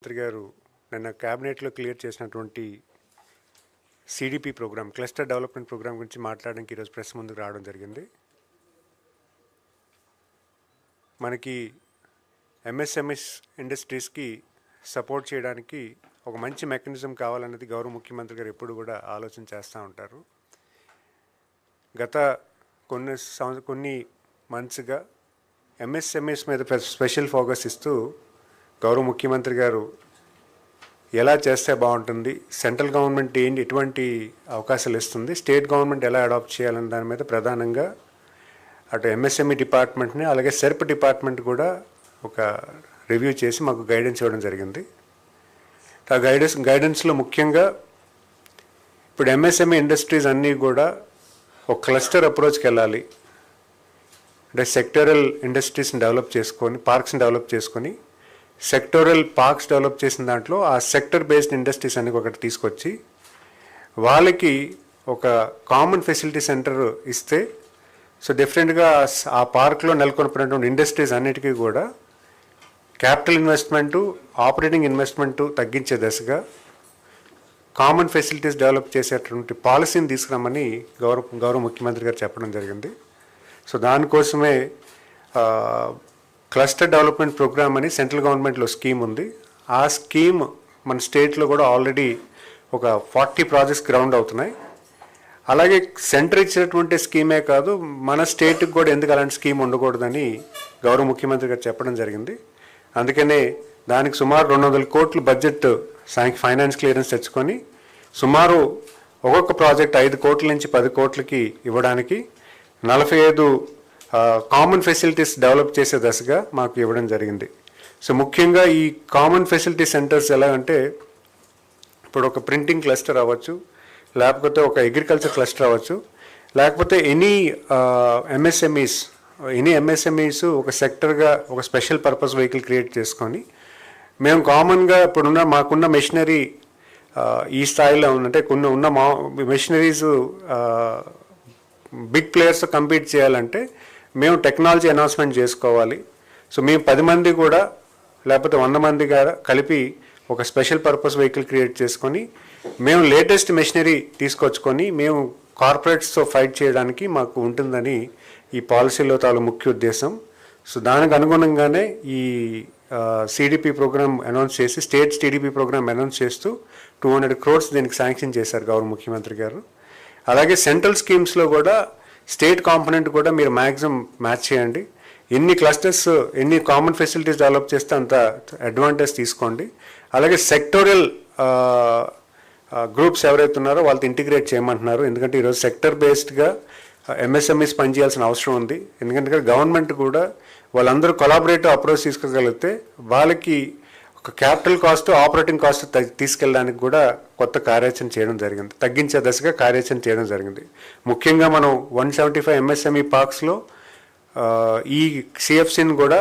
మంత్రి గారు నిన్న క్యాబినెట్లో క్లియర్ చేసినటువంటి CDP program, cluster development program గురించి మాట్లాడడానికి ఈరోజు ప్రెస్ ముందుకు రావడం జరిగింది. మనకి ఎంఎస్ఎంఎస్ ఇండస్ట్రీస్కి సపోర్ట్ చేయడానికి ఒక మంచి మెకానిజం కావాలన్నది గౌరవ ముఖ్యమంత్రి గారు ఎప్పుడు కూడా ఆలోచన చేస్తూ ఉంటారు. గత కొన్ని మంత్స్గా ఎంఎస్ఎంఎస్ మీద స్పెషల్ ఫోకస్ ఇస్తూ గౌరవ ముఖ్యమంత్రి గారు ఎలా చేస్తే బాగుంటుంది, సెంట్రల్ గవర్నమెంట్ ఎటువంటి అవకాశాలు ఇస్తుంది, స్టేట్ గవర్నమెంట్ ఎలా అడాప్ట్ చేయాలనే దాని మీద ప్రధానంగా అటు ఎంఎస్ఎంఈ డిపార్ట్మెంట్ని అలాగే సెర్ప్ డిపార్ట్మెంట్ కూడా ఒక రివ్యూ చేసి మాకు గైడెన్స్ ఇవ్వడం జరిగింది. ఆ గైడెన్స్లో ముఖ్యంగా ఇప్పుడు ఎంఎస్ఎంఈ ఇండస్ట్రీస్ అన్నీ కూడా ఒక క్లస్టర్ అప్రోచ్కి వెళ్ళాలి. అంటే సెక్టరల్ ఇండస్ట్రీస్ని డెవలప్ చేసుకొని, పార్క్స్ని డెవలప్ చేసుకొని, సెక్టోరల్ పార్క్స్ డెవలప్ చేసిన దాంట్లో ఆ సెక్టర్ బేస్డ్ ఇండస్ట్రీస్ అన్ని ఒకటి తీసుకొచ్చి వాళ్ళకి ఒక కామన్ ఫెసిలిటీ సెంటర్ ఇస్తే, సో డిఫరెంట్గా ఆ పార్క్లో నెలకొల్పినటువంటి ఇండస్ట్రీస్ అన్నిటికీ కూడా క్యాపిటల్ ఇన్వెస్ట్మెంటు, ఆపరేటింగ్ ఇన్వెస్ట్మెంటు తగ్గించే దశగా కామన్ ఫెసిలిటీస్ డెవలప్ చేసేటువంటి పాలసీని తీసుకురామని గౌరవ ముఖ్యమంత్రి గారు చెప్పడం జరిగింది. సో దానికోసమే క్లస్టర్ డెవలప్మెంట్ ప్రోగ్రామ్ అని సెంట్రల్ గవర్నమెంట్లో స్కీమ్ ఉంది. ఆ స్కీమ్ మన స్టేట్లో కూడా ఆల్రెడీ ఒక 40 ప్రాజెక్ట్స్ గ్రౌండ్ అవుతున్నాయి. అలాగే సెంటర్ ఇచ్చినటువంటి స్కీమే కాదు, మన స్టేట్కి కూడా ఎందుకు అలాంటి స్కీమ్ ఉండకూడదని గౌరవ ముఖ్యమంత్రి గారు చెప్పడం జరిగింది. అందుకనే దానికి సుమారు 200 కోట్ల బడ్జెట్ ఫైనాన్స్ క్లియరెన్స్ తెచ్చుకొని సుమారు ఒక్కొక్క ప్రాజెక్ట్ 5 కోట్ల నుంచి 10 కోట్లకి ఇవ్వడానికి 45 కామన్ ఫెసిలిటీస్ డెవలప్ చేసే దశగా మాకు ఇవ్వడం జరిగింది. సో ముఖ్యంగా ఈ కామన్ ఫెసిలిటీ సెంటర్స్ ఎలా అంటే, ఇప్పుడు ఒక ప్రింటింగ్ క్లస్టర్ అవ్వచ్చు, లేకపోతే ఒక అగ్రికల్చర్ క్లస్టర్ అవ్వచ్చు, లేకపోతే ఎనీ ఎంఎస్ఎంఈస్ ఒక సెక్టర్గా ఒక స్పెషల్ పర్పస్ వెహికల్ క్రియేట్ చేసుకొని మేము కామన్గా ఇప్పుడున్న మాకున్న మెషినరీ ఈ స్థాయిలో అంటే ఉన్న మెషినరీస్ బిగ్ ప్లేయర్స్తో కంపీట్ చేయాలంటే మేము టెక్నాలజీ అనౌన్స్మెంట్ చేసుకోవాలి. సో మేము 10 మంది కూడా లేకపోతే 100 మంది కలిపి ఒక స్పెషల్ పర్పస్ వెహికల్ క్రియేట్ చేసుకొని మేము లేటెస్ట్ మెషినరీ తీసుకొచ్చుకొని మేము కార్పొరేట్స్తో ఫైట్ చేయడానికి మాకు ఉంటుందని ఈ పాలసీలో తాలూ ముఖ్య ఉద్దేశం. సో దానికి అనుగుణంగానే ఈ సిడిపి ప్రోగ్రామ్ అనౌన్స్ చేసి, స్టేట్ సిడిపి ప్రోగ్రామ్ అనౌన్స్ చేస్తూ 200 crores దీనికి శాంక్షన్ చేశారు గౌరవ ముఖ్యమంత్రి గారు. అలాగే సెంట్రల్ స్కీమ్స్లో కూడా స్టేట్ కాంపోనెంట్ కూడా మీరు మ్యాక్సిమం మ్యాచ్ చేయండి. ఎన్ని క్లస్టర్స్, ఎన్ని కామన్ ఫెసిలిటీస్ డెవలప్ చేస్తే అంత అడ్వాంటేజ్ తీసుకోండి. అలాగే సెక్టోరియల్ గ్రూప్స్ ఎవరైతే ఉన్నారో వాళ్ళతో ఇంటిగ్రేట్ చేయమంటున్నారు. ఎందుకంటే ఈరోజు సెక్టర్ బేస్డ్గా ఎంఎస్ఎంఈస్ పనిచేయాల్సిన అవసరం ఉంది. ఎందుకంటే గవర్నమెంట్ కూడా వాళ్ళందరూ కొలాబరేటివ్ అప్రోచ్ తీసుకోగలిగితే వాళ్ళకి ఒక క్యాపిటల్ కాస్ట్, ఆపరేటింగ్ కాస్ట్ తీసుకెళ్ళడానికి కూడా కొత్త కార్యాచరణ చేయడం జరిగింది, తగ్గించే దశగా కార్యాచరణ చేయడం జరిగింది. ముఖ్యంగా మనం 175 ఎంఎస్ఎంఈ పార్క్స్లో ఈ సిఎఫ్సిని కూడా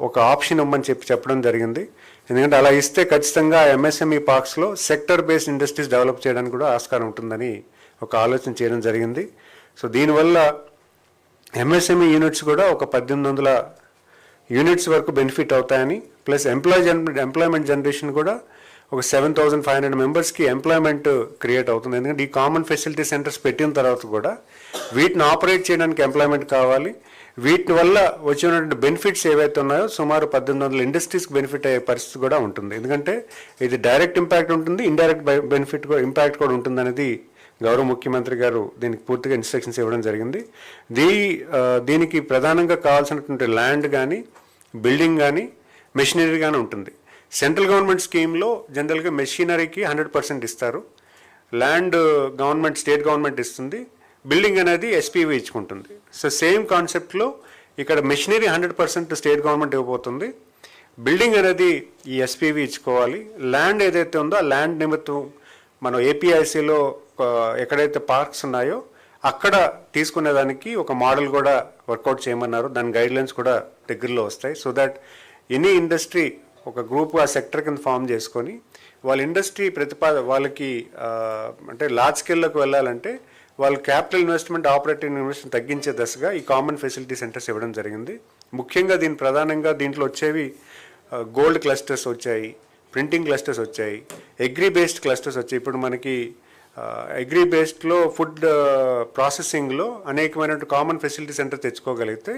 ఒక ఆప్షన్ ఇవ్వమని చెప్పడం జరిగింది. ఎందుకంటే అలా ఇస్తే ఖచ్చితంగా ఎంఎస్ఎంఈ పార్క్స్లో సెక్టర్ బేస్డ్ ఇండస్ట్రీస్ డెవలప్ చేయడానికి కూడా ఆస్కారం ఉంటుందని ఒక ఆలోచన చేయడం జరిగింది. సో దీనివల్ల ఎంఎస్ఎంఈ యూనిట్స్ కూడా ఒక 1800 యూనిట్స్ వరకు బెనిఫిట్ అవుతాయని, ప్లస్ ఎంప్లాయ్మెంట్ జనరేషన్ కూడా ఒక 7500 మెంబర్స్కి ఎంప్లాయ్మెంట్ క్రియేట్ అవుతుంది. ఎందుకంటే ఈ కామన్ ఫెసిలిటీ సెంటర్స్ పెట్టిన తర్వాత కూడా వీటిని ఆపరేట్ చేయడానికి ఎంప్లాయ్మెంట్ కావాలి. వీటి వల్ల వచ్చినటువంటి బెనిఫిట్స్ ఏవైతే ఉన్నాయో సుమారు 1800 ఇండస్ట్రీస్కి బెనిఫిట్ అయ్యే పరిస్థితి కూడా ఉంటుంది. ఎందుకంటే ఇది డైరెక్ట్ ఇంపాక్ట్ ఉంటుంది, ఇండైరెక్ట్ బెనిఫిట్ కూడా ఇంపాక్ట్ కూడా ఉంటుంది అనేది గౌరవ ముఖ్యమంత్రి గారు దీనికి పూర్తిగా ఇన్స్ట్రక్షన్స్ ఇవ్వడం జరిగింది. దీనికి ప్రధానంగా కావాల్సినటువంటి ల్యాండ్ కానీ, బిల్డింగ్ కానీ, మెషినరీ కానీ ఉంటుంది. సెంట్రల్ గవర్నమెంట్ స్కీమ్లో జనరల్గా మెషినరీకి 100% ఇస్తారు, ల్యాండ్ స్టేట్ గవర్నమెంట్ ఇస్తుంది, బిల్డింగ్ అనేది ఎస్పీవీ ఇచ్చుకుంటుంది. సో సేమ్ కాన్సెప్ట్లో ఇక్కడ మెషినరీ 100% స్టేట్ గవర్నమెంట్ ఇవ్వబోతుంది, బిల్డింగ్ అనేది ఈ ఎస్పీవీ ఇచ్చుకోవాలి. ల్యాండ్ ఏదైతే ఉందో ఆ ల్యాండ్ నిమిత్తం మనం ఏపీఐసీలో ఎక్కడైతే పార్క్స్ ఉన్నాయో అక్కడ తీసుకునేదానికి ఒక మోడల్ కూడా వర్కౌట్ చేయమన్నారు. దాని గైడ్లైన్స్ కూడా దగ్గరలో వస్తాయి. సో దట్ ఎనీ ఇండస్ట్రీ ఒక గ్రూప్ ఆ సెక్టర్ కింద ఫామ్ చేసుకొని వాళ్ళ ఇండస్ట్రీ వాళ్ళకి అంటే లార్జ్ స్కేల్లోకి వెళ్ళాలంటే వాళ్ళ క్యాపిటల్ ఇన్వెస్ట్మెంట్, ఆపరేటింగ్ ఇన్వెస్ట్మెంట్ తగ్గించే దశగా ఈ కామన్ ఫెసిలిటీ సెంటర్స్ ఇవ్వడం జరిగింది. ముఖ్యంగా ప్రధానంగా దీంట్లో వచ్చేవి గోల్డ్ క్లస్టర్స్ వచ్చాయి, ప్రింటింగ్ క్లస్టర్స్ వచ్చాయి, అగ్రి బేస్డ్ క్లస్టర్స్ వచ్చాయి. ఇప్పుడు మనకి అగ్రి బేస్డ్లో ఫుడ్ ప్రాసెసింగ్లో అనేకమైన కామన్ ఫెసిలిటీ సెంటర్ తెచ్చుకోగలిగితే,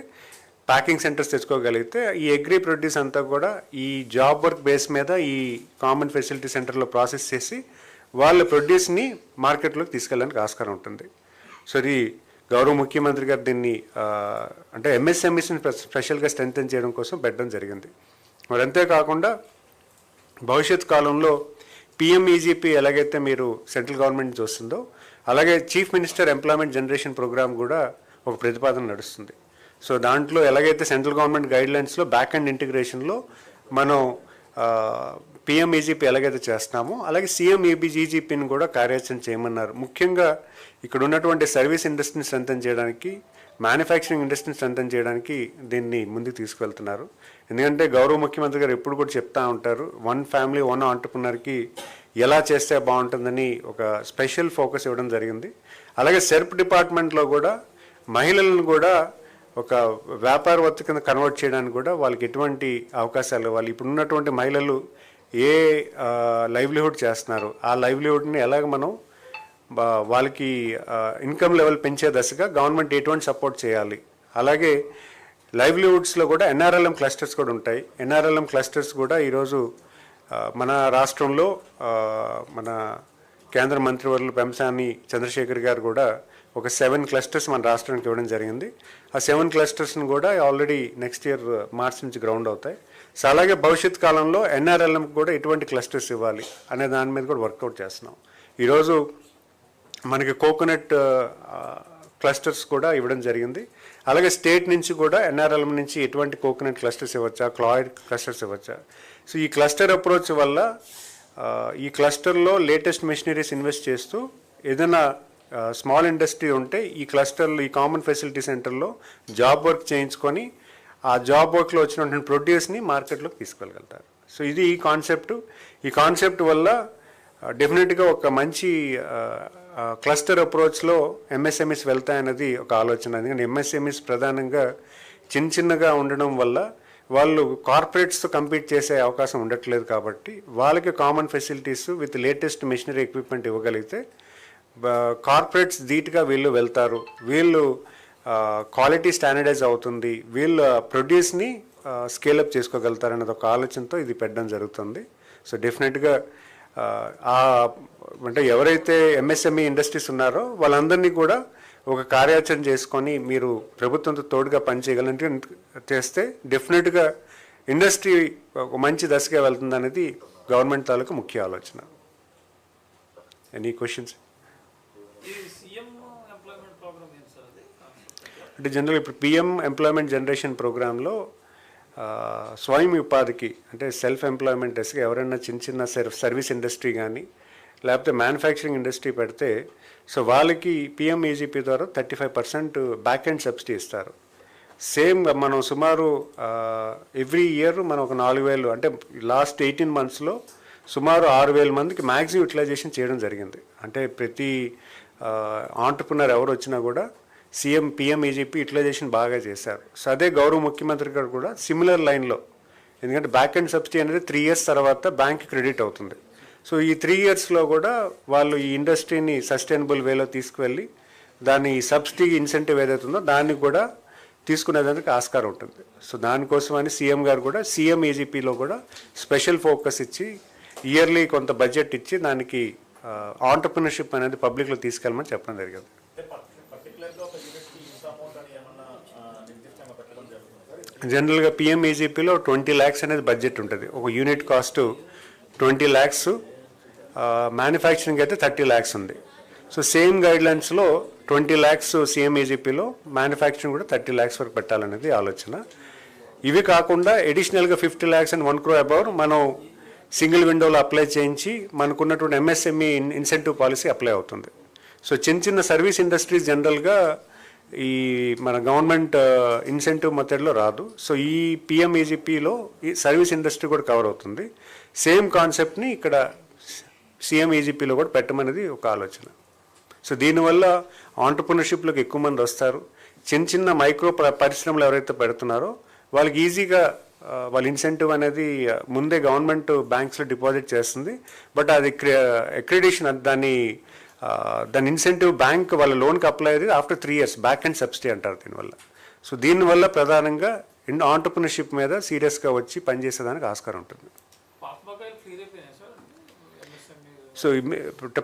ప్యాకింగ్ సెంటర్స్ తెచ్చుకోగలిగితే ఈ అగ్రి ప్రొడ్యూస్ అంతా కూడా ఈ జాబ్ వర్క్ బేస్ మీద ఈ కామన్ ఫెసిలిటీ సెంటర్లో ప్రాసెస్ చేసి వాళ్ళ ప్రొడ్యూస్ని మార్కెట్లోకి తీసుకెళ్ళడానికి ఆస్కారం ఉంటుంది. సో ఇది గౌరవ ముఖ్యమంత్రి గారు దీన్ని అంటే ఎంఎస్ఎంఈస్ని స్పెషల్గా స్ట్రెంథెన్ చేయడం కోసం పెట్టడం జరిగింది. మరి అంతేకాకుండా భవిష్యత్ కాలంలో పిఎంఈజీపీ ఎలాగైతే మీరు సెంట్రల్ గవర్నమెంట్ చూస్తుందో అలాగే chief minister employment generation program కూడా ఒక ప్రతిపాదన నడుస్తుంది. సో దాంట్లో ఎలాగైతే సెంట్రల్ గవర్నమెంట్ గైడ్లైన్స్లో బ్యాక్ అండ్ ఇంటిగ్రేషన్లో మనం పిఎంఈజీపీ ఎలాగైతే చేస్తున్నామో అలాగే సీఎంఈజీపీని కూడా కార్యాచరణ చేయమన్నారు. ముఖ్యంగా ఇక్కడ ఉన్నటువంటి సర్వీస్ ఇండస్ట్రీని స్ట్రెంథెన్ చేయడానికి, మ్యానుఫ్యాక్చరింగ్ ఇండస్ట్రీని స్ట్రెంథెన్ చేయడానికి దీన్ని ముందుకు తీసుకువెళ్తున్నారు. ఎందుకంటే గౌరవ ముఖ్యమంత్రి గారు ఎప్పుడు కూడా చెప్తా ఉంటారు, వన్ ఫ్యామిలీ వన్ ఆంటర్ప్రెన్యూర్కి ఎలా చేస్తే బాగుంటుందని ఒక స్పెషల్ ఫోకస్ ఇవ్వడం జరిగింది. అలాగే సెర్ప్ డిపార్ట్మెంట్లో కూడా మహిళలను కూడా ఒక వ్యాపారవేత్త కింద కన్వర్ట్ చేయడానికి కూడా వాళ్ళకి ఎటువంటి అవకాశాలు ఇవ్వాలి. ఇప్పుడు ఉన్నటువంటి మహిళలు ఏ లైవ్లీహుడ్ చేస్తున్నారు, ఆ లైవ్లీహుడ్ని ఎలాగ మనం వాళ్ళకి ఇన్కమ్ లెవెల్ పెంచే దశగా గవర్నమెంట్ ఎటువంటి సపోర్ట్ చేయాలి. అలాగే లైవ్లీహుడ్స్లో కూడా ఎన్ఆర్ఎల్ఎం క్లస్టర్స్ కూడా ఉంటాయి. ఎన్ఆర్ఎల్ఎం క్లస్టర్స్ కూడా ఈరోజు మన రాష్ట్రంలో మన కేంద్ర మంత్రివర్యులు పెంసాని చంద్రశేఖర్ గారు కూడా ఒక 7 క్లస్టర్స్ మన రాష్ట్రానికి ఇవ్వడం జరిగింది. ఆ 7 క్లస్టర్స్ని కూడా ఆల్రెడీ నెక్స్ట్ ఇయర్ మార్చ్ నుంచి గ్రౌండ్ అవుతాయి. సో అలాగే భవిష్యత్ కాలంలో ఎన్ఆర్ఎల్ఎంకి కూడా ఎటువంటి క్లస్టర్స్ ఇవ్వాలి అనే దాని మీద కూడా వర్కౌట్ చేస్తున్నాం. ఈరోజు మనకి కోకోనట్ క్లస్టర్స్ కూడా ఇవ్వడం జరిగింది. అలాగే స్టేట్ నుంచి కూడా ఎన్ఆర్ఎల్ఎం నుంచి ఎటువంటి కోకోనట్ క్లస్టర్స్ ఇవ్వచ్చా, క్లాయిడ్ క్లస్టర్స్ ఇవ్వచ్చా. సో ఈ క్లస్టర్ అప్రోచ్ వల్ల ఈ క్లస్టర్లో లేటెస్ట్ మెషినరీస్ ఇన్వెస్ట్ చేస్తూ ఏదైనా స్మాల్ ఇండస్ట్రీ ఉంటే ఈ క్లస్టర్లో ఈ కామన్ ఫెసిలిటీ సెంటర్లో జాబ్ వర్క్ చేయించుకొని ఆ జాబ్ వర్క్లో వచ్చినటువంటి ప్రొడ్యూస్ని మార్కెట్లోకి తీసుకెళ్ళగలుగుతారు. సో ఇది ఈ కాన్సెప్ట్ వల్ల డెఫినెట్గా ఒక మంచి క్లస్టర్ అప్రోచ్లో ఎంఎస్ఎంఈస్ వెళ్తాయన్నది ఒక ఆలోచన. ఎందుకంటే ఎంఎస్ఎంఈస్ ప్రధానంగా చిన్నగా ఉండడం వల్ల వాళ్ళు కార్పొరేట్స్తో కంపీట్ చేసే అవకాశం ఉండట్లేదు. కాబట్టి వాళ్ళకి common facilities with latest machinery equipment ఇవ్వగలిగితే కార్పొరేట్స్ ధీటుగా వీళ్ళు వెళ్తారు, వీళ్ళు క్వాలిటీ స్టాండర్డైజ్ అవుతుంది, వీళ్ళు ప్రొడ్యూస్ని స్కేలప్ చేసుకోగలుగుతారు అన్నది ఒక ఆలోచనతో ఇది పెట్టడం జరుగుతుంది. సో డెఫినెట్గా అంటే ఎవరైతే ఎంఎస్ఎంఈ ఇండస్ట్రీస్ ఉన్నారో వాళ్ళందరినీ కూడా ఒక కార్యాచరణ చేసుకొని మీరు ప్రభుత్వంతో తోడుగా పనిచేయగలంటే చేస్తే డెఫినెట్గా ఇండస్ట్రీ ఒక మంచి దశగా వెళ్తుంది అనేది గవర్నమెంట్ తాలూకు ముఖ్య ఆలోచన. Any questions? అంటే జనరల్ ఇప్పుడు పిఎం ఎంప్లాయ్మెంట్ జనరేషన్ ప్రోగ్రాంలో స్వయం ఉపాధికి అంటే సెల్ఫ్ ఎంప్లాయ్మెంట్ డెస్గా ఎవరైనా చిన్న సర్వీస్ ఇండస్ట్రీ కానీ లేకపోతే మ్యానుఫ్యాక్చరింగ్ ఇండస్ట్రీ పెడితే సో వాళ్ళకి పిఎంఈజీపీ ద్వారా 35% బ్యాక్ ఎండ్ సబ్సిడీ ఇస్తారు. సేమ్ మనం సుమారు ఎవ్రీ ఇయర్ మనం ఒక 4,000 అంటే లాస్ట్ 18 monthsలో సుమారు 6,000 మందికి మ్యాక్సిమం యూటిలైజేషన్ చేయడం జరిగింది. అంటే ప్రతి ఆంటర్ప్రినర్ ఎవరు వచ్చినా కూడా పిఎంఈజీపీ యూటిలైజేషన్ బాగా చేశారు. సో అదే గౌరవ ముఖ్యమంత్రి గారు కూడా సిమిలర్ లైన్లో, ఎందుకంటే బ్యాక్ ఎండ్ సబ్సిడీ అనేది 3 years తర్వాత బ్యాంక్ క్రెడిట్ అవుతుంది. సో ఈ 3 yearsలో కూడా వాళ్ళు ఈ ఇండస్ట్రీని సస్టైనబుల్ వేలో తీసుకువెళ్ళి దాని సబ్సిడీ ఇన్సెంటివ్ ఏదైతే ఉందో దాన్ని కూడా తీసుకునేదానికి ఆస్కారం ఉంటుంది. సో దానికోసమని సీఎం గారు కూడా సిఎంఈజీపీలో కూడా స్పెషల్ ఫోకస్ ఇచ్చి ఇయర్లీ కొంత బడ్జెట్ ఇచ్చి దానికి ఆంటర్ప్రినర్షిప్ అనేది పబ్లిక్లో తీసుకెళ్ళమని చెప్పడం జరిగింది. జనరల్గా పిఎంఈజీపీలో 20 lakhs అనేది బడ్జెట్ ఉంటుంది. ఒక యూనిట్ కాస్ట్ 20 lakhs, మ్యానుఫ్యాక్చరింగ్ అయితే 30 lakhs ఉంది. సో సేమ్ గైడ్లైన్స్లో 20 lakhs సిఎంఈజీపీలో, మ్యానుఫ్యాక్చరింగ్ కూడా 30 lakhs వరకు పెట్టాలనేది ఆలోచన. ఇవి కాకుండా అడిషనల్గా 50 lakhs and 1 crore అబౌవ్ మనం సింగిల్ విండోలో అప్లై చేయించి మనకున్నటువంటి ఎంఎస్ఎంఈ ఇన్సెంటివ్ పాలసీ అప్లై అవుతుంది. సో చిన్న సర్వీస్ ఇండస్ట్రీస్ జనరల్గా ఈ మన గవర్నమెంట్ ఇన్సెంటివ్ మెథడ్లో రాదు. సో ఈ పిఎంఈజీపీలో ఈ సర్వీస్ ఇండస్ట్రీ కూడా కవర్ అవుతుంది. సేమ్ కాన్సెప్ట్ని ఇక్కడ సిఎంఈజీపీలో కూడా పెట్టమనేది ఒక ఆలోచన. సో దీనివల్ల ఆంటర్ప్రినర్షిప్లోకి ఎక్కువ మంది వస్తారు. చిన్న మైక్రో పరిశ్రమలు ఎవరైతే పెడుతున్నారో వాళ్ళకి ఈజీగా వాళ్ళ ఇన్సెంటివ్ అనేది ముందే గవర్నమెంట్ బ్యాంక్స్లో డిపాజిట్ చేస్తుంది. బట్ అది అక్రిడిషన్ దాని ఇన్సెంటివ్ బ్యాంక్ వాళ్ళ లోన్కి అప్లై అయ్యేది after 3 years back and subsidy అంటారు దీనివల్ల. సో దీనివల్ల ప్రధానంగా ఆంటర్ప్రినర్షిప్ మీద సీరియస్గా వచ్చి పనిచేసేదానికి ఆస్కారం ఉంటుంది. సో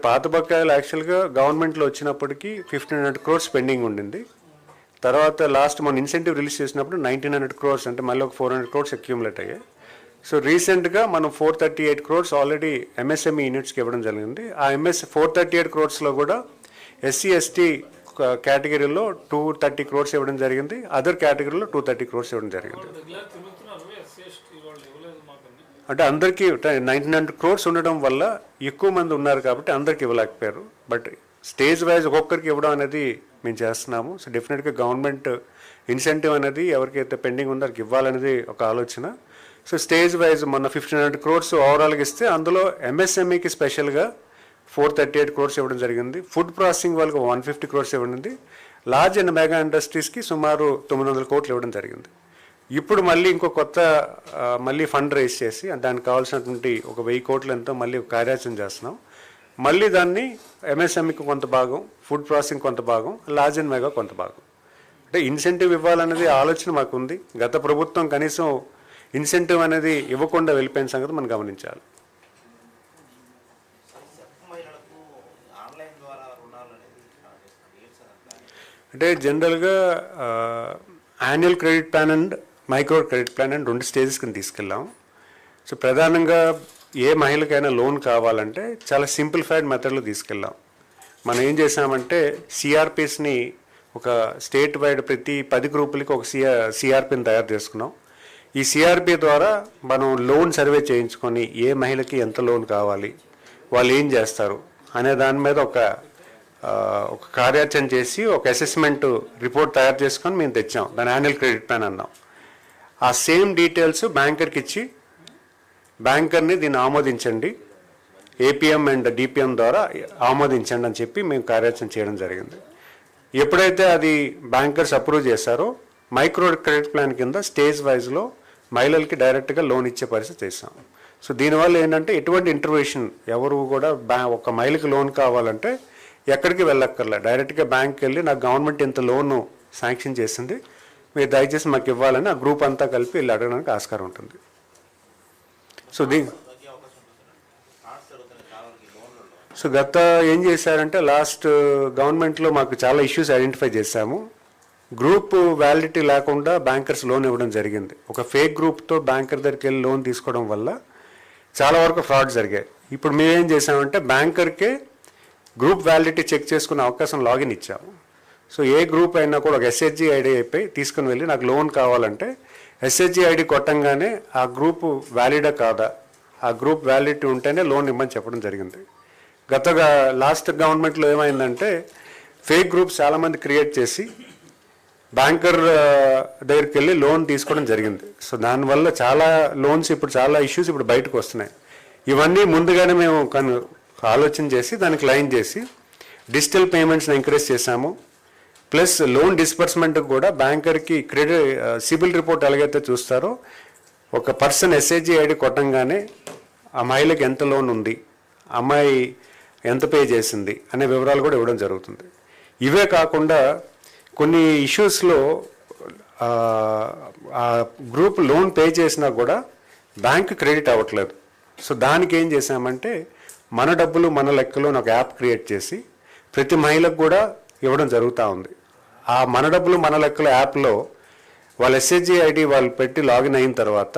పాత బకాయిలు యాక్చువల్గా గవర్నమెంట్లో వచ్చినప్పటికీ 1,500 crores పెండింగ్ ఉండింది. తర్వాత లాస్ట్ మన ఇన్సెంటివ్ రిలీజ్ చేసినప్పుడు 1,900 crores, అంటే మళ్ళీ ఒక 400 crores అక్యూములేట్ అయ్యాయి. సో రీసెంట్గా మనం 438 crores ఆల్రెడీ ఎంఎస్ఎంఈ యూనిట్స్కి ఇవ్వడం జరిగింది. ఆ 438 crores కూడా SC ST కేటగిరీలో 230 crores ఇవ్వడం జరిగింది. అదర్ కేటగిరీలో 230 crores ఇవ్వడం జరిగింది. అంటే అందరికీ 1,900 crores ఉండడం వల్ల ఎక్కువ మంది ఉన్నారు కాబట్టి అందరికి ఇవ్వలేకపోయారు. బట్ స్టేజ్ వైజ్ ఒక్కొక్కరికి ఇవ్వడం అనేది మేము చేస్తున్నాము. సో డెఫినెట్గా గవర్నమెంట్ ఇన్సెంటివ్ అనేది ఎవరికైతే పెండింగ్ ఉందో వాళ్ళకి ఇవ్వాలనేది ఒక ఆలోచన. సో స్టేజ్ వైజ్ మొన్న 1,500 crores ఓవరాల్గా ఇస్తే అందులో ఎంఎస్ఎంఈకి స్పెషల్గా 438 crores ఇవ్వడం జరిగింది. ఫుడ్ ప్రాసెసింగ్ వాళ్ళకి 150 crores ఇవ్వడింది. లార్జ్ అండ్ మెగా ఇండస్ట్రీస్కి సుమారు 900 crores ఇవ్వడం జరిగింది. ఇప్పుడు మళ్ళీ ఇంకో కొత్త మళ్ళీ ఫండ్ రైజ్ చేసి దానికి కావాల్సినటువంటి 1,000 crores ఎంతో మళ్ళీ కార్యాచరణ చేస్తున్నాం. మళ్ళీ దాన్ని ఎంఎస్ఎంఈకి కొంత భాగం, ఫుడ్ ప్రాసెసింగ్ కొంత భాగం, లార్జ్ అండ్ మెగా కొంత భాగం, అంటే ఇన్సెంటివ్ ఇవ్వాలనేది ఆలోచన మాకు ఉంది. గత ప్రభుత్వం కనీసం ఇన్సెంటివ్ అనేది ఇవ్వకుండా వెళ్ళిపోయిన సంగతి మనం గమనించాలి. అంటే జనరల్గా annual credit plan and micro credit plan and 2 stages కింద తీసుకెళ్ళాం. సో ప్రధానంగా ఏ మహిళకైనా లోన్ కావాలంటే చాలా సింప్లిఫైడ్ మెథడ్లో తీసుకెళ్ళాం. మనం ఏం చేసామంటే సిఆర్పిస్ని ఒక స్టేట్ వైడ్ ప్రతి 10 గ్రూపులకి ఒక సిఆర్పిని తయారు చేసుకున్నాం. ఈ సిఆర్పి ద్వారా మనం లోన్ సర్వే చేయించుకొని ఏ మహిళకి ఎంత లోన్ కావాలి, వాళ్ళు ఏం చేస్తారు అనే దాని మీద ఒక కార్యాచరణ చేసి ఒక అసెస్మెంట్ రిపోర్ట్ తయారు చేసుకొని మేము తెచ్చాం. దాని యాన్యువల్ క్రెడిట్ ప్లాన్ అన్నాం. ఆ సేమ్ డీటెయిల్స్ బ్యాంకర్కి ఇచ్చి బ్యాంకర్ని దీన్ని ఆమోదించండి, ఏపీఎం అండ్ డిపిఎం ద్వారా ఆమోదించండి అని చెప్పి మేము కార్యాచరణ చేయడం జరిగింది. ఎప్పుడైతే అది బ్యాంకర్స్ అప్రూవ్ చేశారో మైక్రో క్రెడిట్ ప్లాన్ కింద స్టేజ్ వైజ్లో మహిళలకి డైరెక్ట్గా లోన్ ఇచ్చే పరిస్థితి చేస్తాం. సో దీనివల్ల ఏంటంటే ఎటువంటి ఇంటర్వెన్షన్ ఎవరు కూడా ఒక మహిళకి లోన్ కావాలంటే ఎక్కడికి వెళ్ళక్కర్లే, డైరెక్ట్గా బ్యాంక్కి వెళ్ళి నాకు గవర్నమెంట్ ఇంత లోను శాంక్షన్ చేసింది, మీరు దయచేసి మాకు ఇవ్వాలని ఆ గ్రూప్ అంతా కలిపి వెళ్ళి అడగడానికి ఆస్కారం ఉంటుంది. సో గత ఏం చేశారంటే లాస్ట్ గవర్నమెంట్లో మాకు చాలా ఇష్యూస్ ఐడెంటిఫై చేశాము. గ్రూప్ వ్యాలిడిటీ లేకుండా బ్యాంకర్స్ లోన్ ఇవ్వడం జరిగింది. ఒక ఫేక్ గ్రూప్తో బ్యాంకర్ దగ్గరికి వెళ్ళి లోన్ తీసుకోవడం వల్ల చాలా వరకు ఫ్రాడ్ జరిగాయి. ఇప్పుడు మేమేం చేసామంటే బ్యాంకర్కే గ్రూప్ వ్యాలిడిటీ చెక్ చేసుకునే అవకాశం లాగిన్ ఇచ్చాము. సో ఏ గ్రూప్ అయినా కూడా ఒక ఎస్హెచ్జి ఐడి అయిపోయి తీసుకుని వెళ్ళి నాకు లోన్ కావాలంటే ఎస్హెచ్జి ఐడి కొట్టంగానే ఆ గ్రూప్ వ్యాలిడా కాదా, ఆ గ్రూప్ వ్యాలిడిటీ ఉంటేనే లోన్ ఇవ్వమని చెప్పడం జరిగింది. లాస్ట్ గవర్నమెంట్లో ఏమైందంటే ఫేక్ గ్రూప్స్ చాలామంది క్రియేట్ చేసి బ్యాంకర్ దగ్గరికి వెళ్ళి లోన్ తీసుకోవడం జరిగింది. సో దానివల్ల చాలా లోన్స్ ఇప్పుడు చాలా ఇష్యూస్ ఇప్పుడు బయటకు వస్తున్నాయి. ఇవన్నీ ముందుగానే మేము ఆలోచన చేసి దానికి లైన్ చేసి డిజిటల్ పేమెంట్స్ని ఎంకరేజ్ చేశాము. ప్లస్ లోన్ డిస్బర్స్మెంట్కి కూడా బ్యాంకర్కి సిబిల్ రిపోర్ట్ ఎలాగైతే చూస్తారో ఒక పర్సన్ ఎస్హెచ్జి ఐడి కొట్టంగానే ఆ మహిళకి ఎంత లోన్ ఉంది, అమ్మాయి ఎంత పే చేసింది అనే వివరాలు కూడా ఇవ్వడం జరుగుతుంది. ఇవే కాకుండా కొన్ని ఇష్యూస్లో ఆ గ్రూప్ లోన్ పే చేసినా కూడా బ్యాంక్ క్రెడిట్ అవ్వట్లేదు. సో దానికి ఏం చేసామంటే మన డబ్బులు మన లెక్కలో ఒక యాప్ క్రియేట్ చేసి ప్రతి మహిళకు కూడా ఇవ్వడం జరుగుతూ ఉంది. ఆ మన డబ్బులు మన లెక్కలో యాప్లో వాళ్ళ ఎస్హెచ్జి ఐడి వాళ్ళు పెట్టి లాగిన్ అయిన తర్వాత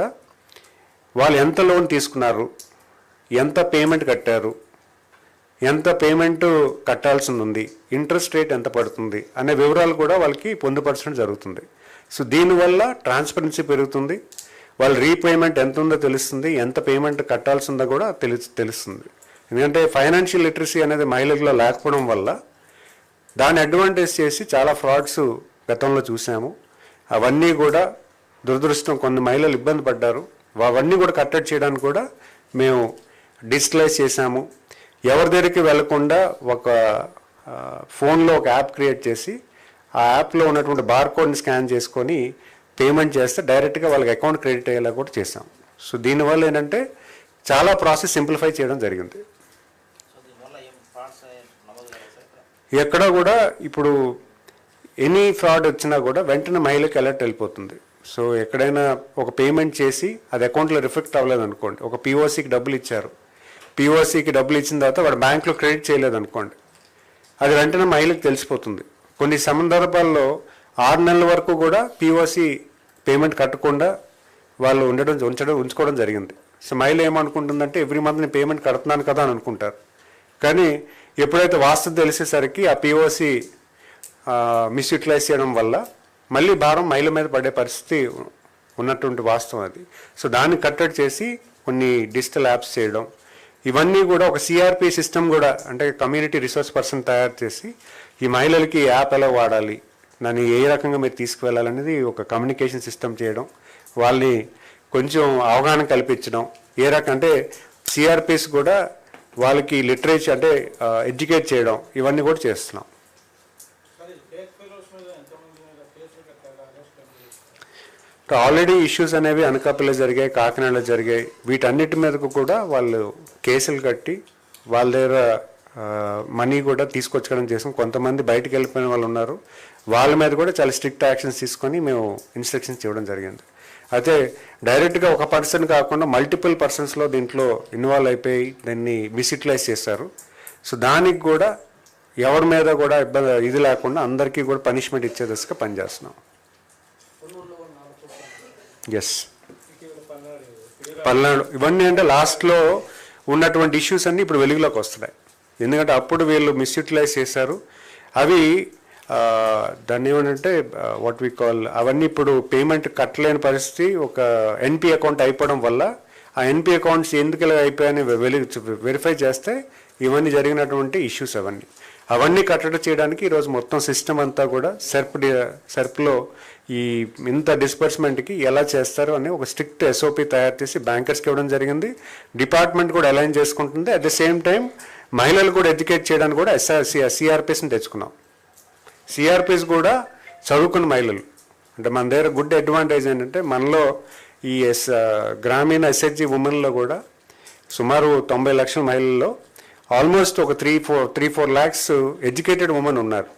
వాళ్ళు ఎంత లోన్ తీసుకున్నారు, ఎంత పేమెంట్ కట్టారు, ఎంత పేమెంట్ కట్టాల్సి ఉంది, ఇంట్రెస్ట్ రేట్ ఎంత పడుతుంది అనే వివరాలు కూడా వాళ్ళకి పొందుపరచడం జరుగుతుంది. సో దీనివల్ల ట్రాన్స్పరెన్సీ పెరుగుతుంది, వాళ్ళ రీపేమెంట్ ఎంత ఉందో తెలుస్తుంది, ఎంత పేమెంట్ కట్టాల్సి ఉందో కూడా తెలుస్తుంది. ఎందుకంటే ఫైనాన్షియల్ లిటరసీ అనేది మహిళల్లో లేకపోవడం వల్ల దాన్ని అడ్వాంటేజ్ చేసి చాలా ఫ్రాడ్స్ గతంలో చూసాము. అవన్నీ కూడా దురదృష్టం, కొన్ని మహిళలు ఇబ్బంది పడ్డారు. అవన్నీ కూడా కట్టడి చేయడానికి కూడా మేము డిజిటలైజ్ చేశాము. ఎవరి దగ్గరికి వెళ్లకుండా ఒక ఫోన్లో ఒక యాప్ క్రియేట్ చేసి ఆ యాప్లో ఉన్నటువంటి బార్కోడ్ని స్కాన్ చేసుకొని పేమెంట్ చేస్తే డైరెక్ట్గా వాళ్ళకి అకౌంట్ క్రెడిట్ అయ్యేలా కూడా చేసాం. సో దీనివల్ల ఏంటంటే చాలా ప్రాసెస్ సింప్లిఫై చేయడం జరిగింది. ఎక్కడ కూడా ఇప్పుడు ఎనీ ఫ్రాడ్ వచ్చినా కూడా వెంటనే మహిళకి అలర్ట్ వెళ్ళిపోతుంది. సో ఎక్కడైనా ఒక పేమెంట్ చేసి అది అకౌంట్లో రిఫ్లెక్ట్ అవ్వలేదు అనుకోండి, ఒక పీఓసీకి డబ్బులు ఇచ్చారు, పీఓసీకి డబ్బులు ఇచ్చిన తర్వాత వాడు బ్యాంకులో క్రెడిట్ చేయలేదు అనుకోండి, అది వెంటనే మహిళకి తెలిసిపోతుంది. కొన్ని సందర్భాల్లో 6 నెలల వరకు కూడా పీఓసీ పేమెంట్ కట్టకుండా వాళ్ళు ఉంచుకోవడం జరిగింది. సో మహిళ ఏమనుకుంటుందంటే ఎవ్రీ మంత్ నేను పేమెంట్ కడుతున్నాను కదా అని అనుకుంటారు. కానీ ఎప్పుడైతే వాస్తవం తెలిసేసరికి ఆ పీఓసీ మిస్యూటిలైజ్ చేయడం వల్ల మళ్ళీ భారం మహిళ మీద పడే పరిస్థితి ఉన్నటువంటి వాస్తవం అది. సో దాన్ని కట్టడి చేసి కొన్ని డిజిటల్ యాప్స్ చేయడం, ఇవన్నీ కూడా ఒక సిఆర్పి సిస్టమ్ కూడా, అంటే కమ్యూనిటీ రిసోర్స్ పర్సన్ తయారు చేసి ఈ మహిళలకి యాప్ ఎలా వాడాలి, దాన్ని ఏ రకంగా మీరు తీసుకువెళ్ళాలనేది ఒక కమ్యూనికేషన్ సిస్టమ్ చేయడం, వాళ్ళని కొంచెం అవగాహన కల్పించడం, ఏ రకం అంటే సిఆర్పిస్ కూడా వాళ్ళకి లిటరేచర్ అంటే ఎడ్యుకేట్ చేయడం, ఇవన్నీ కూడా చేస్తున్నాం. ఆల్రెడీ ఇష్యూస్ అనేవి అనకాపల్లిలో జరిగాయి, కాకినాడలో జరిగాయి. వీటన్నిటి మీదకు కూడా వాళ్ళు కేసులు కట్టి వాళ్ళ దగ్గర మనీ కూడా తీసుకొచ్చుకోవడం చేసాం. కొంతమంది బయటకు వెళ్ళిపోయిన వాళ్ళు ఉన్నారు, వాళ్ళ మీద కూడా చాలా స్ట్రిక్ట్ యాక్షన్స్ తీసుకొని మేము ఇన్స్ట్రక్షన్స్ ఇవ్వడం జరిగింది. అయితే డైరెక్ట్గా ఒక పర్సన్ కాకుండా మల్టిపుల్ పర్సన్స్లో దీంట్లో ఇన్వాల్వ్ అయిపోయి దాన్ని మిస్యూటిలైజ్ చేశారు. సో దానికి కూడా ఎవరి మీద కూడా ఇబ్బంది ఇది లేకుండా అందరికీ కూడా పనిష్మెంట్ ఇచ్చే దశగా పనిచేస్తున్నాం. ఎస్, పల్నాడు ఇవన్నీ అంటే లాస్ట్లో ఉన్నటువంటి ఇష్యూస్ అన్నీ ఇప్పుడు వెలుగులోకి వస్తున్నాయి. ఎందుకంటే అప్పుడు వీళ్ళు మిస్యూటిలైజ్ చేశారు. అవి దాన్ని ఏమంటే వాట్ వి కాల్, అవన్నీ ఇప్పుడు పేమెంట్ కట్టలేని పరిస్థితి, ఒక ఎన్పి అకౌంట్ అయిపోవడం వల్ల ఆ ఎన్పి అకౌంట్స్ ఎందుకు ఇలా అయిపోయాయని వెరిఫై చేస్తే ఇవన్నీ జరిగినటువంటి ఇష్యూస్ అవన్నీ కట్టడి చేయడానికి ఈరోజు మొత్తం సిస్టమ్ అంతా కూడా సెర్ప్లో ఈ ఇంత డిస్బర్స్మెంట్కి ఎలా చేస్తారు అని ఒక స్ట్రిక్ట్ ఎస్ఓపి తయారు చేసి బ్యాంకర్స్కి ఇవ్వడం జరిగింది. డిపార్ట్మెంట్ కూడా అలైన్ చేసుకుంటుంది. అట్ ద సేమ్ టైం మహిళలు కూడా ఎడ్యుకేట్ చేయడానికి కూడా సిఆర్పిఎస్ని తెచ్చుకున్నాం. సిఆర్పిఎస్ కూడా చదువుకున్న మహిళలు, అంటే మన దగ్గర గుడ్ అడ్వాంటేజ్ ఏంటంటే మనలో ఈ గ్రామీణ ఎస్హెచ్జి ఉమెన్లో కూడా సుమారు 90 లక్షల మహిళల్లో ఆల్మోస్ట్ ఒక 3-4 lakhs ఎడ్యుకేటెడ్ ఉమెన్ ఉన్నారు.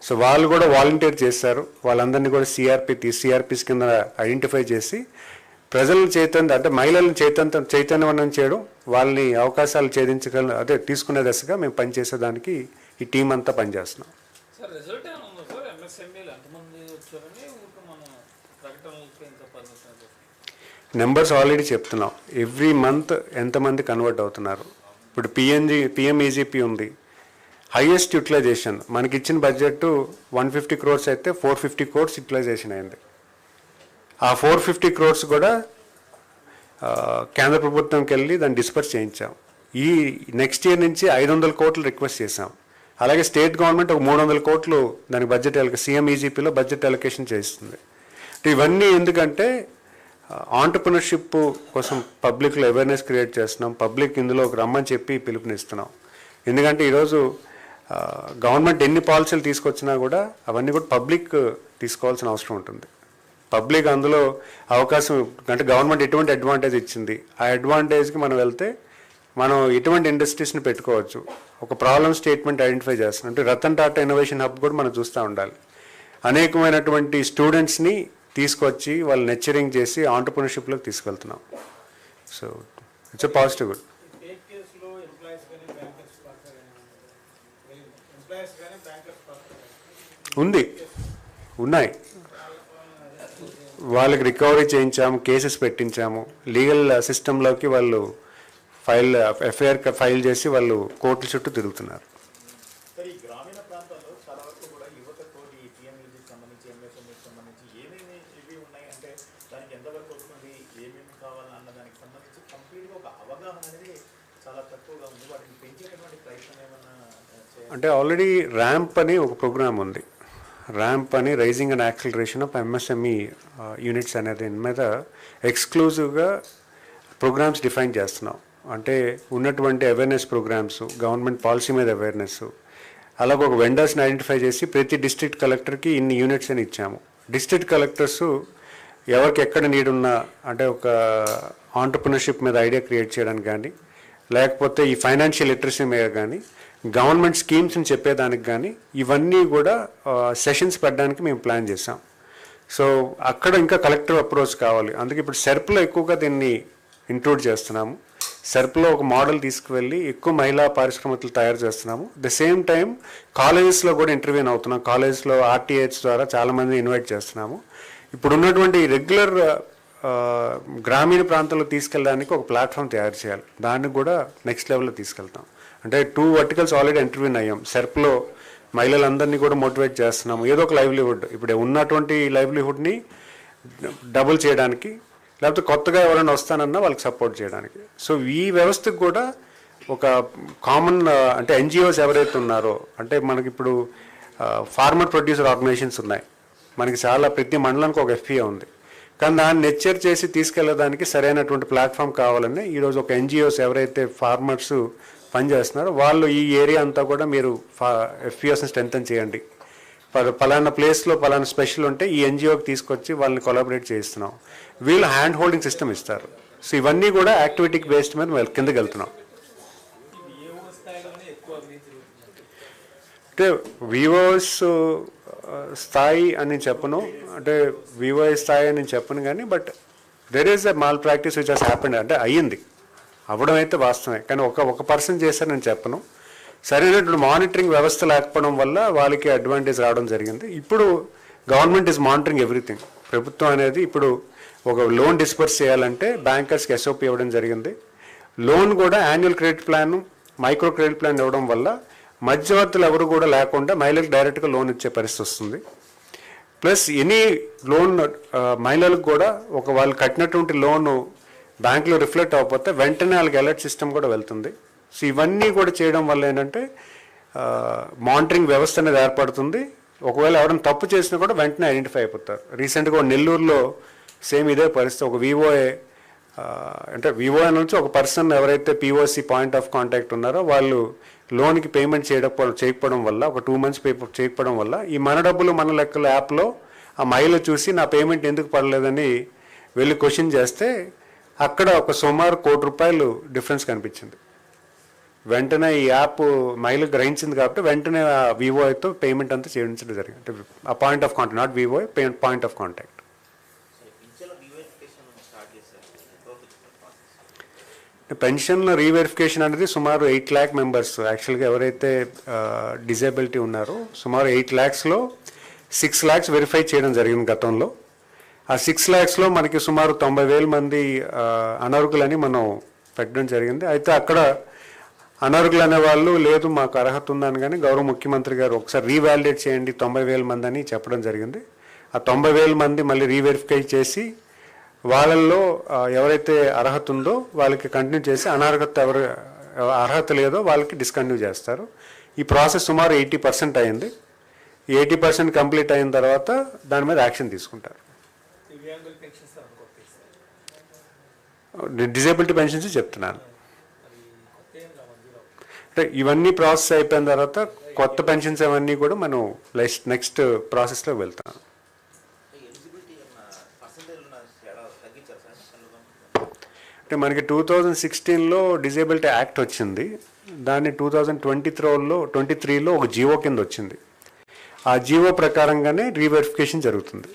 సో వాళ్ళు కూడా వాలంటీర్ చేస్తారు. వాళ్ళందరినీ కూడా సిఆర్పిస్ కింద ఐడెంటిఫై చేసి ప్రజలను అంటే మహిళలను చైతన్యవంతం చేయడం, వాళ్ళని అవకాశాలు తీసుకునే దశగా మేము పనిచేసేదానికి ఈ టీం అంతా పనిచేస్తున్నాం. నెంబర్స్ ఆల్రెడీ చెప్తున్నాం. ఎవ్రీ మంత్ ఎంతమంది కన్వర్ట్ అవుతున్నారు. ఇప్పుడు పిఎంఈజీపీ ఉంది, హైయెస్ట్ యూటిలైజేషన్. మనకి ఇచ్చిన బడ్జెట్ 150 crores అయితే 450 crores యూటిలైజేషన్ అయింది. ఆ 450 crores కూడా కేంద్ర ప్రభుత్వంకి వెళ్ళి దాన్ని డిస్పర్స్ చేయించాం. ఈ నెక్స్ట్ ఇయర్ నుంచి 500 కోట్లు రిక్వెస్ట్ చేశాం. అలాగే స్టేట్ గవర్నమెంట్ ఒక 300 కోట్లు దానికి బడ్జెట్ సీఎంఈజీపీలో బడ్జెట్ అలొకేషన్ చేస్తుంది. ఇవన్నీ ఎందుకంటే ఆంటర్ప్రినర్షిప్ కోసం పబ్లిక్లో అవేర్నెస్ క్రియేట్ చేస్తున్నాం. పబ్లిక్ ఇందులో రమ్మని చెప్పి పిలుపునిస్తున్నాం. ఎందుకంటే ఈరోజు గవర్నమెంట్ ఎన్ని పాలసీలు తీసుకొచ్చినా కూడా అవన్నీ కూడా పబ్లిక్ తీసుకోవాల్సిన అవసరం ఉంటుంది. పబ్లిక్ అందులో అవకాశం, అంటే గవర్నమెంట్ ఎటువంటి అడ్వాంటేజ్ ఇచ్చింది, ఆ అడ్వాంటేజ్కి మనం వెళ్తే మనం ఎటువంటి ఇండస్ట్రీస్ని పెట్టుకోవచ్చు. ఒక ప్రాబ్లమ్ స్టేట్మెంట్ ఐడెంటిఫై చేస్తున్నాం. అంటే రతన్ టాటా ఇన్నోవేషన్ హబ్ కూడా మనం చూస్తూ ఉండాలి. అనేకమైనటువంటి స్టూడెంట్స్ని తీసుకొచ్చి వాళ్ళు నెచ్చరింగ్ చేసి ఆంటర్ప్రినర్షిప్లోకి తీసుకెళ్తున్నాం. So it's a positive. ఉన్నాయి వాళ్ళకి రికవరీ చేయించాము, కేసెస్ పెట్టించాము. లీగల్ సిస్టంలోకి వాళ్ళు ఎఫ్ఐఆర్ ఫైల్ చేసి వాళ్ళు కోర్టుల చుట్టూ తిరుగుతున్నారు. అంటే ఆల్రెడీ ర్యాంప్ అని ఒక ప్రోగ్రామ్ ఉంది. ర్యాంప్ అని raising and acceleration of MSME units అనే దీని మీద ఎక్స్క్లూజివ్గా ప్రోగ్రామ్స్ డిఫైన్ చేస్తున్నాం. అంటే ఉన్నటువంటి అవేర్నెస్ ప్రోగ్రామ్స్, గవర్నమెంట్ పాలసీ మీద అవేర్నెస్, అలాగే ఒక వెండర్స్ని ఐడెంటిఫై చేసి ప్రతి డిస్ట్రిక్ట్ కలెక్టర్కి ఇన్ని యూనిట్స్ అని ఇచ్చాము. డిస్ట్రిక్ట్ కలెక్టర్స్ ఎవరికి ఎక్కడ నీడ్ ఉన్నా అంటే ఒక ఆంటర్ప్రినర్షిప్ మీద ఐడియా క్రియేట్ చేయడానికి కానీ, లేకపోతే ఈ ఫైనాన్షియల్ లిటరసీ మీద కానీ, గవర్నమెంట్ స్కీమ్స్ని చెప్పేదానికి కానీ, ఇవన్నీ కూడా సెషన్స్ పెట్టడానికి మేము ప్లాన్ చేసాం. సో అక్కడ ఇంకా కలెక్టివ్ అప్రోచ్ కావాలి. అందుకే ఇప్పుడు సెర్ప్లో ఎక్కువగా దీన్ని ఇంక్లూడ్ చేస్తున్నాము. సెర్ప్లో ఒక మోడల్ తీసుకువెళ్ళి ఎక్కువ మహిళా పారిశ్రామికలు తయారు చేస్తున్నాము. ద సేమ్ టైం కాలేజెస్లో కూడా ఇంటర్వ్యూన్ అవుతున్నాం. కాలేజెస్లో ఆర్టీహెచ్ ద్వారా చాలామంది ఇన్వైట్ చేస్తున్నాము. ఇప్పుడు ఉన్నటువంటి రెగ్యులర్ గ్రామీణ ప్రాంతాల్లో తీసుకెళ్ళడానికి ఒక ప్లాట్ఫామ్ తయారు చేయాలి. దాన్ని కూడా నెక్స్ట్ లెవెల్లో తీసుకెళ్తాం. అంటే 2 వర్టికల్స్ ఆల్రెడీ ఇంటర్వ్యూన్ అయ్యాం. సెర్ప్లో మహిళలందరినీ కూడా మోటివేట్ చేస్తున్నాము. ఏదో ఒక లైవ్లీహుడ్, ఇప్పుడు ఉన్నటువంటి లైవ్లీహుడ్ని డబుల్ చేయడానికి, లేకపోతే కొత్తగా ఎవరైనా వస్తానన్నా వాళ్ళకి సపోర్ట్ చేయడానికి. సో ఈ వ్యవస్థకు కూడా ఒక కామన్ అంటే ఎన్జిఓస్ ఎవరైతే ఉన్నారో, అంటే మనకి ఇప్పుడు ఫార్మర్ ప్రొడ్యూసర్ ఆర్గనైజేషన్స్ ఉన్నాయి. మనకి చాలా ప్రతి మండలానికి ఒక ఎఫ్పిఓ ఉంది. కానీ దాన్ని నెచ్చర్ చేసి తీసుకెళ్ళడానికి సరైనటువంటి ప్లాట్ఫామ్ కావాలని ఈరోజు ఒక ఎన్జిఓస్ ఎవరైతే ఫార్మర్స్ పనిచేస్తున్నారో వాళ్ళు ఈ ఏరియా అంతా కూడా మీరు ఎఫ్పిఓస్ని స్ట్రెంథన్ చేయండి, పలానా ప్లేస్లో పలానా స్పెషల్ ఉంటే ఈ ఎన్జిఓకి తీసుకొచ్చి వాళ్ళని కొలాబరేట్ చేయిస్తున్నాం. వీళ్ళు హ్యాండ్ హోల్డింగ్ సిస్టమ్ ఇస్తారు. సో ఇవన్నీ కూడా యాక్టివిటీకి బేస్డ్ మీద కిందకి వెళ్తున్నాం. అంటే వివోస్ స్థాయి అని చెప్పను, అంటే వివోఎస్ స్థాయి అని చెప్పను, కానీ but there is a mall practice which has happened. అంటే అయ్యింది, అవ్వడం అయితే వాస్తవమే, కానీ ఒక పర్సన్ చేశారు నేను చెప్పను. సరైనటువంటి మానిటరింగ్ వ్యవస్థ లేకపోవడం వల్ల వాళ్ళకి అడ్వాంటేజ్ రావడం జరిగింది. ఇప్పుడు గవర్నమెంట్ ఈజ్ మానిటరింగ్ ఎవ్రీథింగ్. ప్రభుత్వం అనేది ఇప్పుడు ఒక లోన్ డిస్పర్స్ చేయాలంటే బ్యాంకర్స్కి ఎస్ఓపి ఇవ్వడం జరిగింది. లోన్ కూడా annual credit plan, micro credit plan ఇవ్వడం వల్ల మధ్యవర్తులు ఎవరు కూడా లేకుండా మహిళలకు డైరెక్ట్గా లోన్ ఇచ్చే పరిస్థితి వస్తుంది. ప్లస్ ఎనీ లోన్ మహిళలకు కూడా ఒక వాళ్ళు కట్టినటువంటి లోను బ్యాంకులో రిఫ్లెక్ట్ అవ్వకపోతే వెంటనే వాళ్ళకి అలర్ట్ సిస్టమ్ కూడా వెళ్తుంది. సో ఇవన్నీ కూడా చేయడం వల్ల ఏంటంటే మానిటరింగ్ వ్యవస్థ అనేది ఏర్పడుతుంది. ఒకవేళ ఎవరైనా తప్పు చేసినా కూడా వెంటనే ఐడెంటిఫై అయిపోతారు. రీసెంట్గా నెల్లూరులో సేమ్ ఇదే పరిస్థితి. ఒక వివోఏ అంటే వివోఏ నుంచి ఒక పర్సన్ ఎవరైతే పిఓసి పాయింట్ ఆఫ్ కాంటాక్ట్ ఉన్నారో వాళ్ళు లోన్కి పేమెంట్ చేయకపోవడం వల్ల, ఒక 2 months చేయకపోవడం వల్ల ఈ మన డబ్బులు మన లెక్కల యాప్లో ఆ మహిళ చూసి నా పేమెంట్ ఎందుకు పడలేదని వెళ్ళి క్వశ్చన్ చేస్తే అక్కడ ఒక సుమారు ₹1,00,00,000 డిఫరెన్స్ కనిపించింది. వెంటనే ఈ యాప్ మహిళ గ్రహించింది కాబట్టి వెంటనే ఆ వివోఐతో పేమెంట్ అంతా చేయించడం జరిగింది. అంటే ఆ point of contact, not VOI, point of contact. Pension reverification అనేది సుమారు 8 lakh మెంబర్స్ యాక్చువల్గా ఎవరైతే డిజేబిలిటీ ఉన్నారో సుమారు 8 lakhsలో 6 lakhs వెరిఫై చేయడం జరిగింది గతంలో. ఆ 6 lakhsలో మనకి సుమారు 90,000 మంది అనర్హులని మనం పెట్టడం జరిగింది. అయితే అక్కడ అనర్హులు అనే వాళ్ళు లేదు మాకు అర్హత ఉందని, కానీ గౌరవ ముఖ్యమంత్రి గారు ఒకసారి రీవాలిడేట్ చేయండి 90,000 మంది అని చెప్పడం జరిగింది. ఆ 90,000 మంది మళ్ళీ రీవెరిఫై చేసి వాళ్ళల్లో ఎవరైతే అర్హత ఉందో వాళ్ళకి కంటిన్యూ చేసి అర్హత లేదో వాళ్ళకి డిస్కంటిన్యూ చేస్తారు. ఈ ప్రాసెస్ సుమారు 80% అయింది. ఈ 80% కంప్లీట్ అయిన తర్వాత దాని మీద యాక్షన్ తీసుకుంటారు. డిజేబిలిటీ పెన్షన్స్ చెప్తున్నాను. అంటే ఇవన్నీ ప్రాసెస్ అయిపోయిన తర్వాత కొత్త పెన్షన్స్ అవన్నీ కూడా మనం నెక్స్ట్ ప్రాసెస్లో వెళ్తాం. అంటే మనకి 2016లో డిజేబిలిటీ యాక్ట్ వచ్చింది. దాన్ని 2023లో ఒక జీవో కింద వచ్చింది. ఆ జీవో ప్రకారంగానే రీవెరిఫికేషన్ జరుగుతుంది.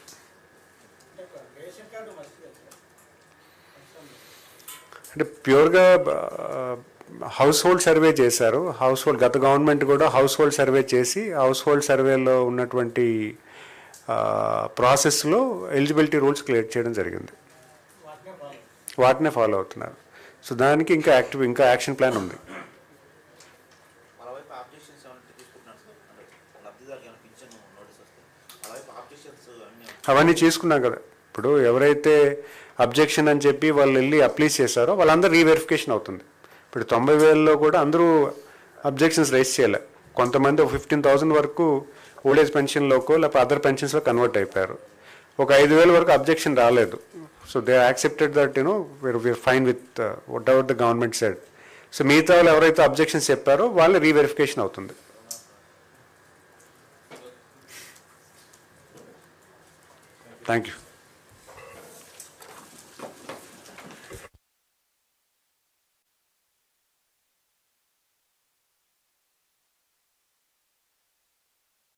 అంటే ప్యూర్గా హౌస్ హోల్డ్ సర్వే చేశారు. గత గవర్నమెంట్ కూడా హౌస్ హోల్డ్ సర్వే చేసి హౌస్ హోల్డ్ సర్వేలో ఉన్నటువంటి ప్రాసెస్లో ఎలిజిబిలిటీ రూల్స్ క్లియర్ చేయడం జరిగింది. వాటినే ఫాలో అవుతున్నారు. సో దానికి ఇంకా యాక్షన్ ప్లాన్ ఉంది. అవన్నీ చేసుకున్నాం కదా. ఇప్పుడు ఎవరైతే అబ్జెక్షన్ అని చెప్పి వాళ్ళు వెళ్ళి అప్లై చేశారో వాళ్ళందరూ రీవెరిఫికేషన్ అవుతుంది. ఇప్పుడు 90,000లో కూడా అందరూ అబ్జెక్షన్స్ రైజ్ చేయలే. కొంతమంది 15,000 వరకు ఓల్డ్ ఏజ్ పెన్షన్లోకో లేకపోతే అదర్ పెన్షన్స్లో కన్వర్ట్ అయిపోయారు. ఒక 5,000 వరకు అబ్జెక్షన్ రాలేదు. So they accepted that we're fine with whatever the government said. So మిగతా వాళ్ళు ఎవరైతే అబ్జెక్షన్స్ చెప్పారో వాళ్ళు రీవెరిఫికేషన్ అవుతుంది. Thank you.